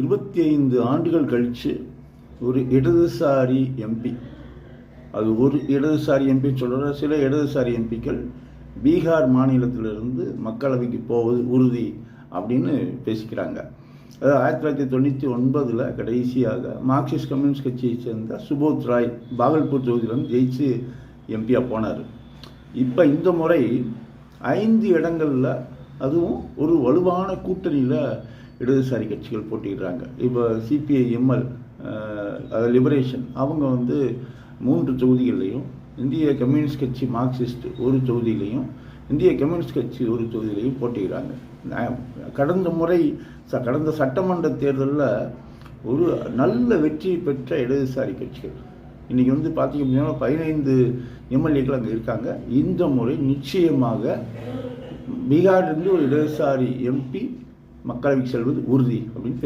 25 ஆண்டுகள் கழித்து ஒரு இடதுசாரி எம்பி, அது ஒரு இடதுசாரி எம்பி சொல்கிற, சில இடதுசாரி எம்பிக்கள் பீகார் மாநிலத்திலிருந்து மக்களவைக்கு போவது உறுதி அப்படின்னு பேசிக்கிறாங்க. அதாவது 1999 கடைசியாக மார்க்சிஸ்ட் கம்யூனிஸ்ட் கட்சியை சேர்ந்த சுபோத் ராய் பாகல்பூர் தொகுதியிலிருந்து ஜெயிச்சு எம்பியாக போனார். இப்போ இந்த முறை 5 இடங்களில், அதுவும் ஒரு வலுவான கூட்டணியில் இடதுசாரி கட்சிகள் போட்டிடுறாங்க. இப்போ சிபிஐஎம்எல், லிபரேஷன், அவங்க 3 தொகுதிகள்லையும், இந்திய கம்யூனிஸ்ட் கட்சி மார்க்சிஸ்ட் ஒரு தொகுதியிலையும், இந்திய கம்யூனிஸ்ட் கட்சி ஒரு தொகுதியிலையும் போட்டிடுறாங்க. கடந்த சட்டமன்ற தேர்தலில் ஒரு நல்ல வெற்றி பெற்ற இடதுசாரி கட்சிகள் இன்றைக்கி பார்த்திங்க அப்படின்னா 15 எம்எல்ஏக்கள் அங்கே இருக்காங்க. இந்த முறை நிச்சயமாக பீகாரிலிருந்து ஒரு இடதுசாரி எம்பி மக்களவைக்கு செல்வது உறுதி அப்படின்னு